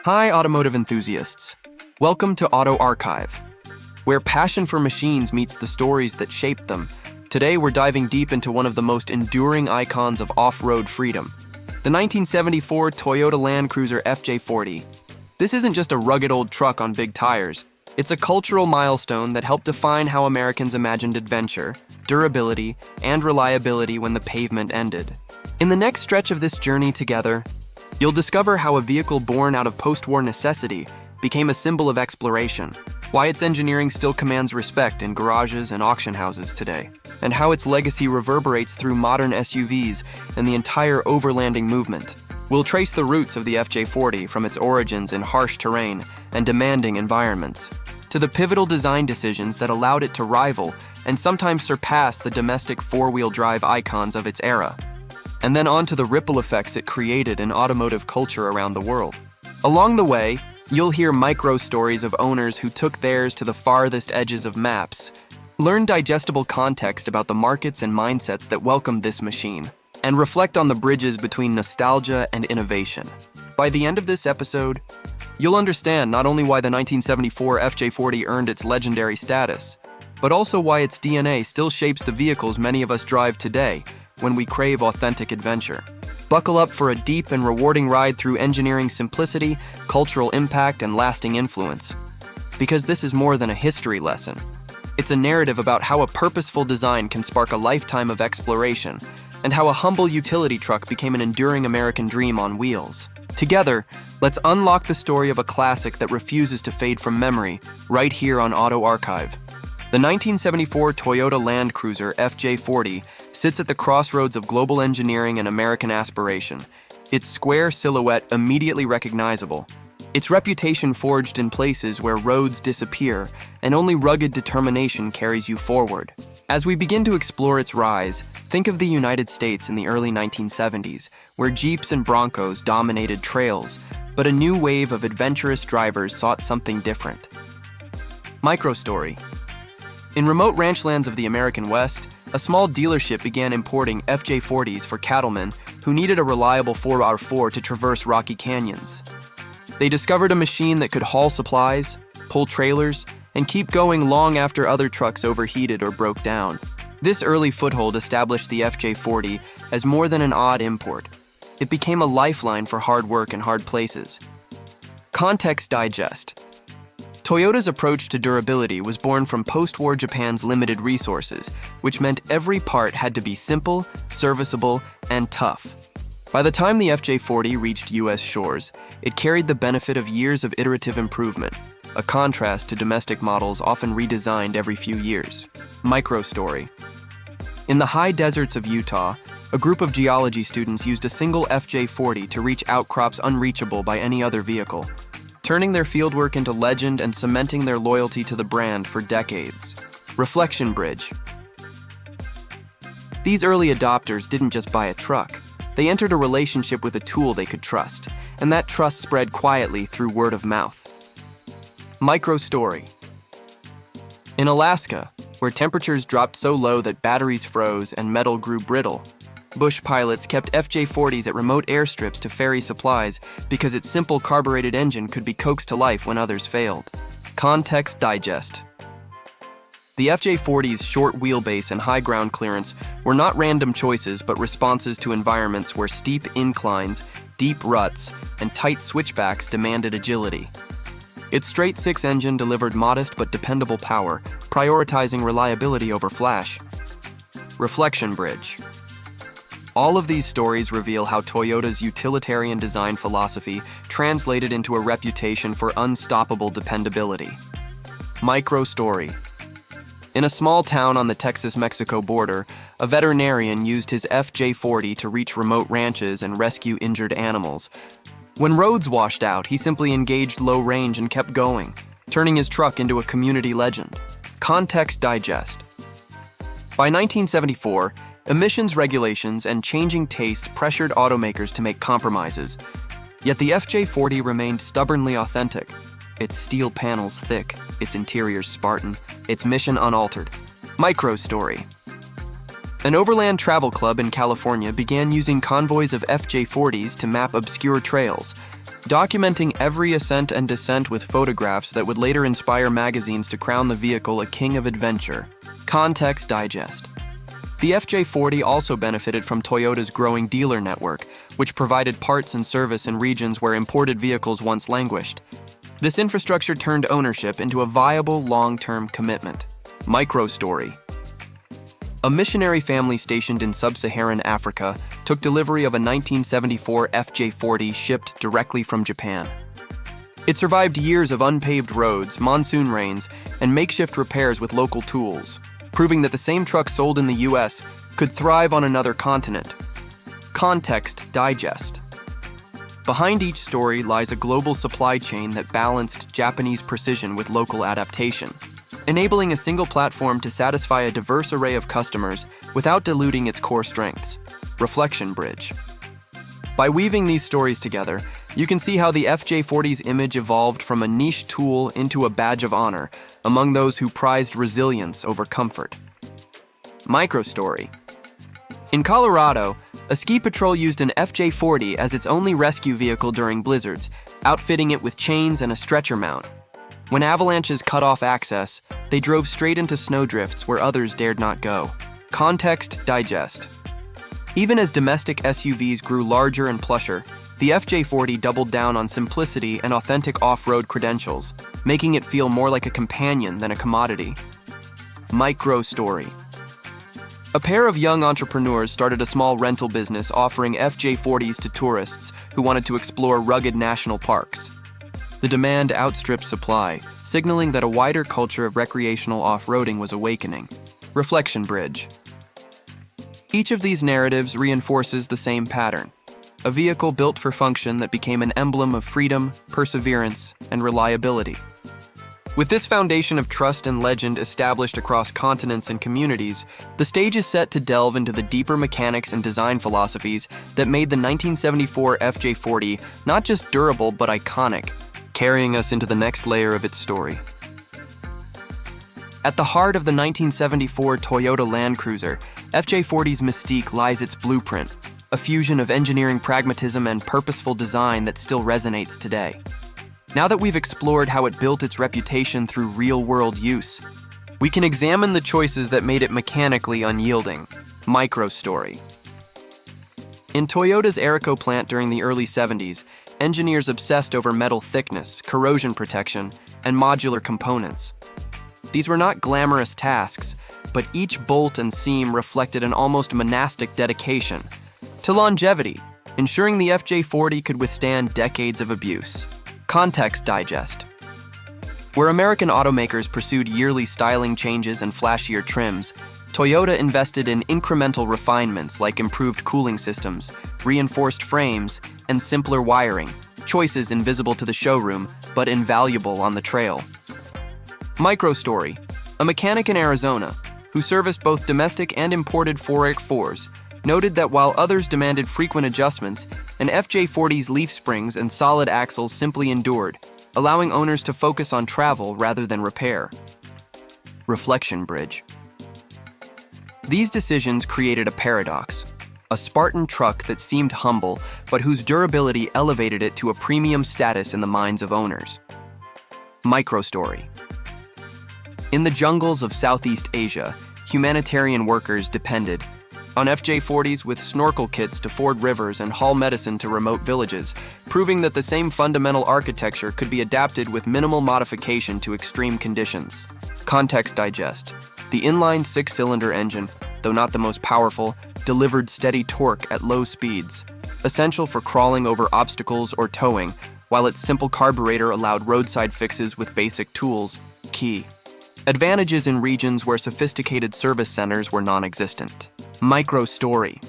Hi, automotive enthusiasts. Welcome to Auto Archive, where passion for machines meets the stories that shaped them. Today, we're diving deep into one of the most enduring icons of off-road freedom, the 1974 Toyota Land Cruiser FJ40. This isn't just a rugged old truck on big tires. It's a cultural milestone that helped define how Americans imagined adventure, durability, and reliability when the pavement ended. In the next stretch of this journey together, you'll discover how a vehicle born out of post-war necessity became a symbol of exploration, why its engineering still commands respect in garages and auction houses today, and how its legacy reverberates through modern SUVs and the entire overlanding movement. We'll trace the roots of the FJ40 from its origins in harsh terrain and demanding environments, to the pivotal design decisions that allowed it to rival and sometimes surpass the domestic four-wheel drive icons of its era, and then on to the ripple effects it created in automotive culture around the world. Along the way, you'll hear micro-stories of owners who took theirs to the farthest edges of maps, learn digestible context about the markets and mindsets that welcomed this machine, and reflect on the bridges between nostalgia and innovation. By the end of this episode, you'll understand not only why the 1974 FJ40 earned its legendary status, but also why its DNA still shapes the vehicles many of us drive today when we crave authentic adventure. Buckle up for a deep and rewarding ride through engineering simplicity, cultural impact, and lasting influence. Because this is more than a history lesson. It's a narrative about how a purposeful design can spark a lifetime of exploration, and how a humble utility truck became an enduring American dream on wheels. Together, let's unlock the story of a classic that refuses to fade from memory, right here on Auto Archive. The 1974 Toyota Land Cruiser FJ40 sits at the crossroads of global engineering and American aspiration, its square silhouette immediately recognizable, its reputation forged in places where roads disappear and only rugged determination carries you forward. As we begin to explore its rise, think of the United States in the early 1970s, where Jeeps and Broncos dominated trails, but a new wave of adventurous drivers sought something different. Microstory. In remote ranchlands of the American West, a small dealership began importing FJ40s for cattlemen who needed a reliable 4x4 to traverse rocky canyons. They discovered a machine that could haul supplies, pull trailers, and keep going long after other trucks overheated or broke down. This early foothold established the FJ40 as more than an odd import. It became a lifeline for hard work in hard places. Context digest. Toyota's approach to durability was born from post-war Japan's limited resources, which meant every part had to be simple, serviceable, and tough. By the time the FJ40 reached US shores, it carried the benefit of years of iterative improvement, a contrast to domestic models often redesigned every few years. Microstory. In the high deserts of Utah, a group of geology students used a single FJ40 to reach outcrops unreachable by any other vehicle, turning their fieldwork into legend and cementing their loyalty to the brand for decades. Reflection bridge. These early adopters didn't just buy a truck. They entered a relationship with a tool they could trust, and that trust spread quietly through word of mouth. Microstory. In Alaska, where temperatures dropped so low that batteries froze and metal grew brittle, bush pilots kept FJ40s at remote airstrips to ferry supplies because its simple carbureted engine could be coaxed to life when others failed. Context digest. The FJ40's short wheelbase and high ground clearance were not random choices but responses to environments where steep inclines, deep ruts, and tight switchbacks demanded agility. Its straight-six engine delivered modest but dependable power, prioritizing reliability over flash. Reflection bridge. All of these stories reveal how Toyota's utilitarian design philosophy translated into a reputation for unstoppable dependability. Microstory. In a small town on the Texas-Mexico border, a veterinarian used his FJ40 to reach remote ranches and rescue injured animals. When roads washed out, he simply engaged low range and kept going, turning his truck into a community legend. Context digest. By 1974, emissions regulations and changing taste pressured automakers to make compromises. Yet the FJ40 remained stubbornly authentic. Its steel panels thick, its interiors Spartan, its mission unaltered. Microstory. An overland travel club in California began using convoys of FJ40s to map obscure trails. documenting every ascent and descent with photographs that would later inspire magazines to crown the vehicle a king of adventure. Context Digest. The FJ40 also benefited from Toyota's growing dealer network, which provided parts and service in regions where imported vehicles once languished. This infrastructure turned ownership into a viable long-term commitment. Microstory. A missionary family stationed in sub-Saharan Africa took delivery of a 1974 FJ40 shipped directly from Japan. It survived years of unpaved roads, monsoon rains, and makeshift repairs with local tools, proving that the same truck sold in the US could thrive on another continent. Context Digest. Behind each story lies a global supply chain that balanced Japanese precision with local adaptation, enabling a single platform to satisfy a diverse array of customers without diluting its core strengths. Reflection Bridge. By weaving these stories together, you can see how the FJ40's image evolved from a niche tool into a badge of honor among those who prized resilience over comfort. Microstory. In Colorado, a ski patrol used an FJ40 as its only rescue vehicle during blizzards, outfitting it with chains and a stretcher mount. When avalanches cut off access, they drove straight into snowdrifts where others dared not go. Context Digest. Even as domestic SUVs grew larger and plusher, the FJ40 doubled down on simplicity and authentic off-road credentials, making it feel more like a companion than a commodity. Microstory. A pair of young entrepreneurs started a small rental business offering FJ40s to tourists who wanted to explore rugged national parks. The demand outstripped supply, signaling that a wider culture of recreational off-roading was awakening. Reflection Bridge. Each of these narratives reinforces the same pattern: a vehicle built for function that became an emblem of freedom, perseverance, and reliability. With this foundation of trust and legend established across continents and communities, the stage is set to delve into the deeper mechanics and design philosophies that made the 1974 FJ40 not just durable but iconic, carrying us into the next layer of its story. At the heart of the 1974 Toyota Land Cruiser, FJ40's mystique lies its blueprint, a fusion of engineering pragmatism and purposeful design that still resonates today. Now that we've explored how it built its reputation through real-world use, we can examine the choices that made it mechanically unyielding. Microstory. In Toyota's Arico plant during the early 70s, engineers obsessed over metal thickness, corrosion protection, and modular components. These were not glamorous tasks, but each bolt and seam reflected an almost monastic dedication to longevity, ensuring the FJ40 could withstand decades of abuse. Context Digest. Where American automakers pursued yearly styling changes and flashier trims, Toyota invested in incremental refinements like improved cooling systems, reinforced frames, and simpler wiring, choices invisible to the showroom but invaluable on the trail. Microstory. A mechanic in Arizona, who serviced both domestic and imported 4x4s, noted that while others demanded frequent adjustments, an FJ40's leaf springs and solid axles simply endured, allowing owners to focus on travel rather than repair. Reflection Bridge. These decisions created a paradox: a Spartan truck that seemed humble, but whose durability elevated it to a premium status in the minds of owners. Microstory. In the jungles of Southeast Asia, humanitarian workers depended on FJ40s with snorkel kits to ford rivers and haul medicine to remote villages, proving that the same fundamental architecture could be adapted with minimal modification to extreme conditions. Context Digest. The inline six-cylinder engine, though not the most powerful, delivered steady torque at low speeds, essential for crawling over obstacles or towing, while its simple carburetor allowed roadside fixes with basic tools. Key. Advantages in regions where sophisticated service centers were non-existent. Microstory.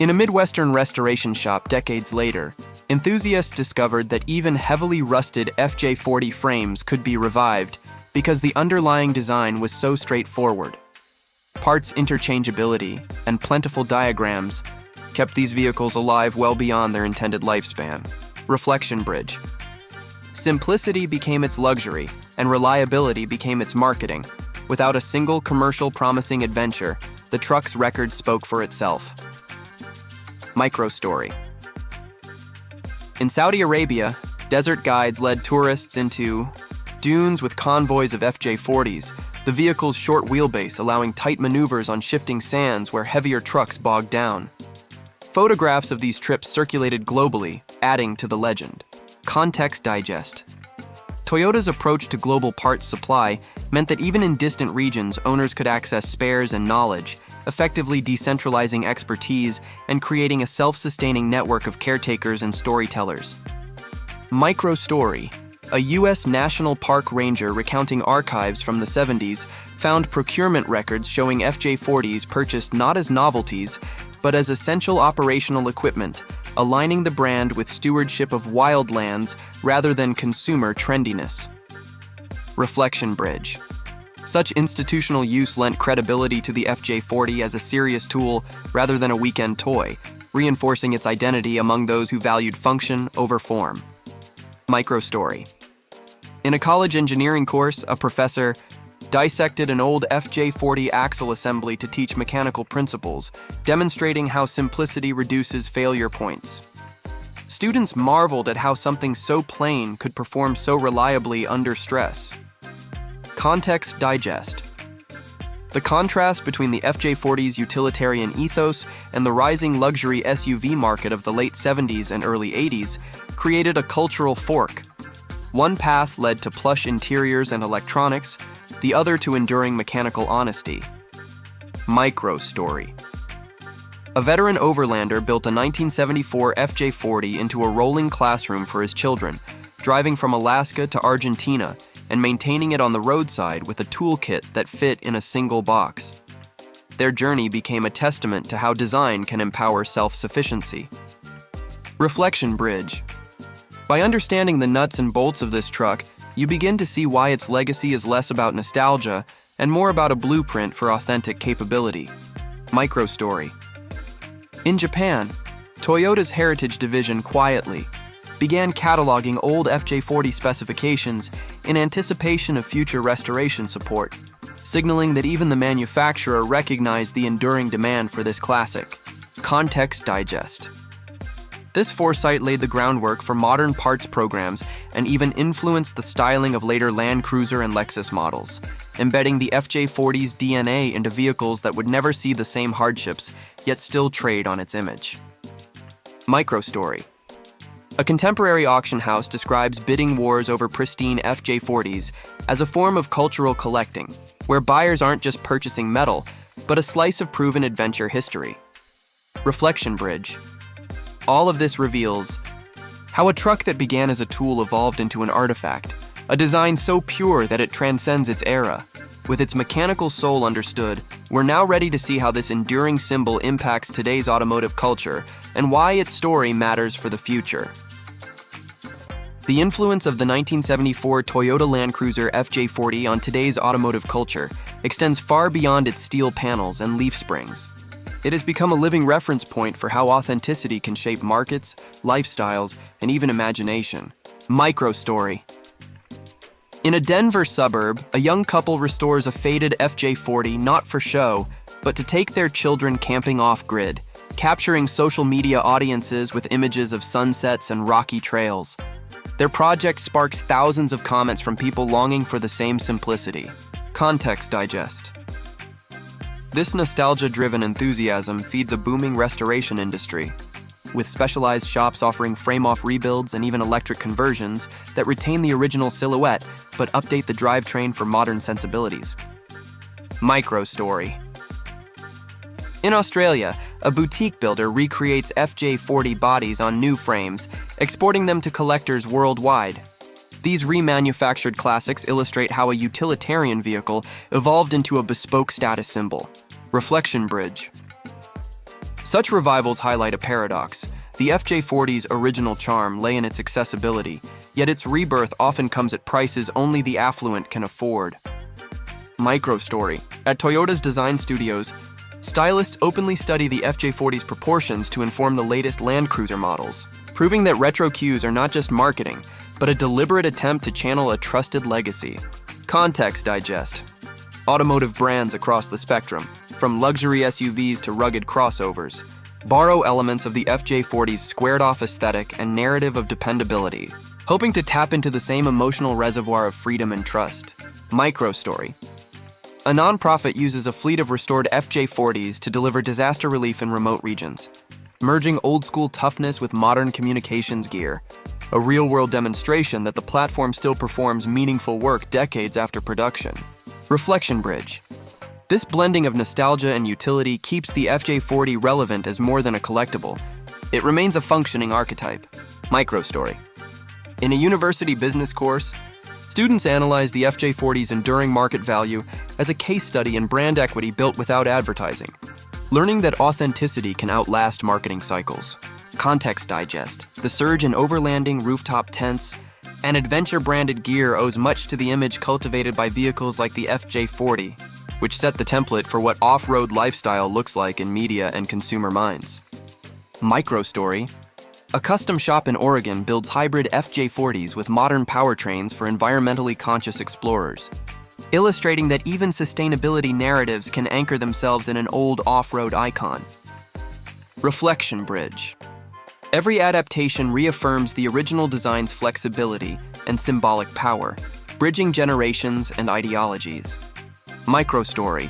In a Midwestern restoration shop decades later, enthusiasts discovered that even heavily rusted FJ40 frames could be revived because the underlying design was so straightforward. Parts interchangeability and plentiful diagrams kept these vehicles alive well beyond their intended lifespan. Reflection Bridge. Simplicity became its luxury, and reliability became its marketing. Without a single commercial promising adventure, the truck's record spoke for itself. Microstory. In Saudi Arabia, desert guides led tourists into dunes with convoys of FJ40s, the vehicle's short wheelbase allowing tight maneuvers on shifting sands where heavier trucks bogged down. Photographs of these trips circulated globally, adding to the legend. Context digest. Toyota's approach to global parts supply meant that even in distant regions, owners could access spares and knowledge, effectively decentralizing expertise and creating a self-sustaining network of caretakers and storytellers. Micro-story. A U.S. National Park ranger recounting archives from the 70s found procurement records showing FJ40s purchased not as novelties, but as essential operational equipment, aligning the brand with stewardship of wildlands rather than consumer trendiness. Reflection bridge. Such institutional use lent credibility to the FJ40 as a serious tool rather than a weekend toy, reinforcing its identity among those who valued function over form. Microstory. In a college engineering course, a professor dissected an old FJ40 axle assembly to teach mechanical principles, demonstrating how simplicity reduces failure points. Students marveled at how something so plain could perform so reliably under stress. Context digest. The contrast between the FJ40's utilitarian ethos and the rising luxury SUV market of the late 70s and early 80s created a cultural fork. One path led to plush interiors and electronics, the other to enduring mechanical honesty. Micro-story. A veteran overlander built a 1974 FJ40 into a rolling classroom for his children, driving from Alaska to Argentina and maintaining it on the roadside with a toolkit that fit in a single box. Their journey became a testament to how design can empower self-sufficiency. Reflection bridge. By understanding the nuts and bolts of this truck, you begin to see why its legacy is less about nostalgia and more about a blueprint for authentic capability. Microstory. In Japan, Toyota's Heritage Division quietly began cataloging old FJ40 specifications in anticipation of future restoration support, signaling that even the manufacturer recognized the enduring demand for this classic. Context digest. This foresight laid the groundwork for modern parts programs and even influenced the styling of later Land Cruiser and Lexus models, embedding the FJ40's DNA into vehicles that would never see the same hardships, yet still trade on its image. Microstory. A contemporary auction house describes bidding wars over pristine FJ40s as a form of cultural collecting, where buyers aren't just purchasing metal, but a slice of proven adventure history. Reflection bridge. All of this reveals how a truck that began as a tool evolved into an artifact, a design so pure that it transcends its era. With its mechanical soul understood, we're now ready to see how this enduring symbol impacts today's automotive culture and why its story matters for the future. The influence of the 1974 Toyota Land Cruiser FJ40 on today's automotive culture extends far beyond its steel panels and leaf springs. It has become a living reference point for how authenticity can shape markets, lifestyles, and even imagination. Microstory. In a Denver suburb, a young couple restores a faded FJ40 not for show, but to take their children camping off-grid, capturing social media audiences with images of sunsets and rocky trails. Their project sparks thousands of comments from people longing for the same simplicity. Context digest. This nostalgia-driven enthusiasm feeds a booming restoration industry, with specialized shops offering frame-off rebuilds and even electric conversions that retain the original silhouette but update the drivetrain for modern sensibilities. Microstory. In Australia, a boutique builder recreates FJ40 bodies on new frames, exporting them to collectors worldwide. These remanufactured classics illustrate how a utilitarian vehicle evolved into a bespoke status symbol. Reflection bridge. Such revivals highlight a paradox. The FJ40's original charm lay in its accessibility, yet its rebirth often comes at prices only the affluent can afford. Microstory. At Toyota's design studios, stylists openly study the FJ40's proportions to inform the latest Land Cruiser models, proving that retro cues are not just marketing, but a deliberate attempt to channel a trusted legacy. Context digest. Automotive brands across the spectrum, from luxury SUVs to rugged crossovers, borrow elements of the FJ40's squared-off aesthetic and narrative of dependability, hoping to tap into the same emotional reservoir of freedom and trust. Microstory. A nonprofit uses a fleet of restored FJ40s to deliver disaster relief in remote regions, merging old-school toughness with modern communications gear, a real-world demonstration that the platform still performs meaningful work decades after production. Reflection Bridge. This blending of nostalgia and utility keeps the FJ40 relevant as more than a collectible. It remains a functioning archetype. Microstory. In a university business course, students analyze the FJ40's enduring market value as a case study in brand equity built without advertising, learning that authenticity can outlast marketing cycles. Context Digest. The surge in overlanding, rooftop tents, and adventure-branded gear owes much to the image cultivated by vehicles like the FJ40, which set the template for what off-road lifestyle looks like in media and consumer minds. Microstory. A custom shop in Oregon builds hybrid FJ40s with modern powertrains for environmentally conscious explorers, illustrating that even sustainability narratives can anchor themselves in an old off-road icon. Reflection Bridge. Every adaptation reaffirms the original design's flexibility and symbolic power, bridging generations and ideologies. Microstory.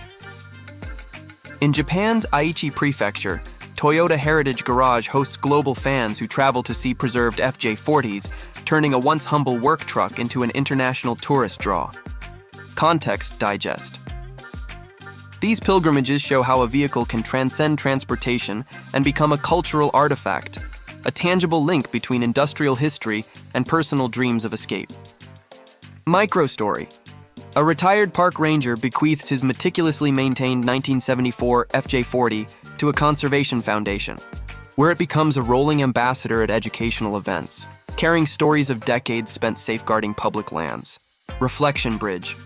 In Japan's Aichi Prefecture, Toyota Heritage Garage hosts global fans who travel to see preserved FJ40s, turning a once humble work truck into an international tourist draw. Context Digest. These pilgrimages show how a vehicle can transcend transportation and become a cultural artifact, a tangible link between industrial history and personal dreams of escape. Microstory. A retired park ranger bequeaths his meticulously maintained 1974 FJ40 to a conservation foundation, where it becomes a rolling ambassador at educational events, carrying stories of decades spent safeguarding public lands. Reflection Bridge.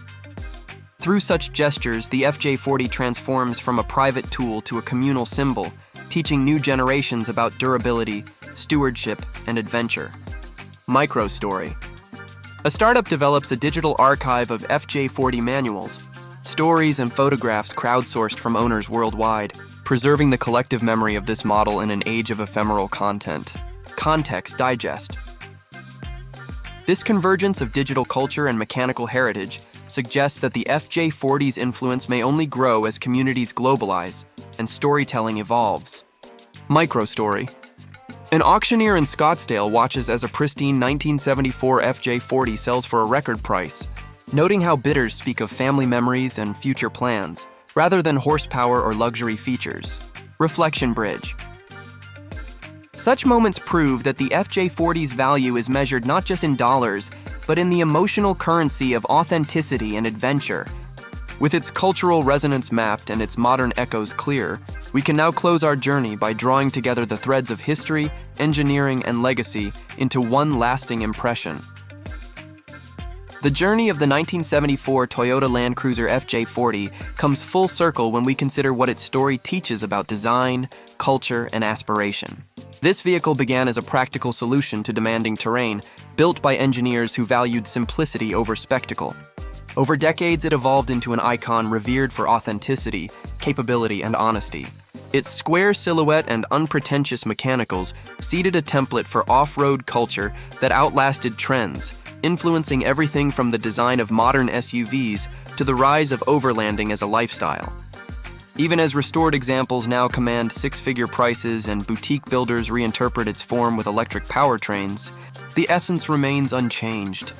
Through such gestures, the FJ40 transforms from a private tool to a communal symbol, teaching new generations about durability, stewardship, and adventure. Microstory. A startup develops a digital archive of FJ40 manuals, stories and photographs crowdsourced from owners worldwide, preserving the collective memory of this model in an age of ephemeral content. Context Digest. This convergence of digital culture and mechanical heritage suggests that the FJ40's influence may only grow as communities globalize and storytelling evolves. Microstory. An auctioneer in Scottsdale watches as a pristine 1974 FJ40 sells for a record price, noting how bidders speak of family memories and future plans, rather than horsepower or luxury features. Reflection Bridge. Such moments prove that the FJ40's value is measured not just in dollars, but in the emotional currency of authenticity and adventure. With its cultural resonance mapped and its modern echoes clear, we can now close our journey by drawing together the threads of history, engineering, and legacy into one lasting impression. The journey of the 1974 Toyota Land Cruiser FJ40 comes full circle when we consider what its story teaches about design, culture, and aspiration. This vehicle began as a practical solution to demanding terrain, built by engineers who valued simplicity over spectacle. Over decades, it evolved into an icon revered for authenticity, capability, and honesty. Its square silhouette and unpretentious mechanicals seeded a template for off-road culture that outlasted trends, influencing everything from the design of modern SUVs to the rise of overlanding as a lifestyle. Even as restored examples now command six-figure prices and boutique builders reinterpret its form with electric powertrains, the essence remains unchanged.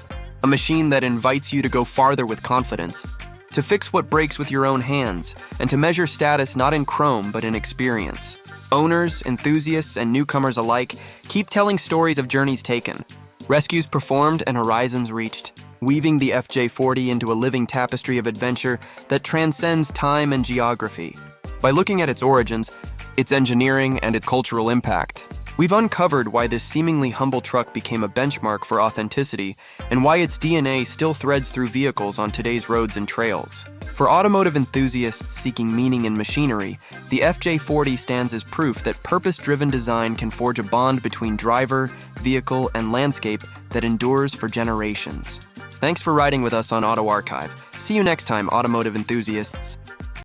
A machine that invites you to go farther with confidence, to fix what breaks with your own hands, and to measure status not in chrome but in experience. Owners, enthusiasts, and newcomers alike keep telling stories of journeys taken, rescues performed, and horizons reached, weaving the FJ40 into a living tapestry of adventure that transcends time and geography. By looking at its origins, its engineering, and its cultural impact, we've uncovered why this seemingly humble truck became a benchmark for authenticity and why its DNA still threads through vehicles on today's roads and trails. For automotive enthusiasts seeking meaning in machinery, the FJ40 stands as proof that purpose-driven design can forge a bond between driver, vehicle, and landscape that endures for generations. Thanks for riding with us on Auto Archive. See you next time, automotive enthusiasts.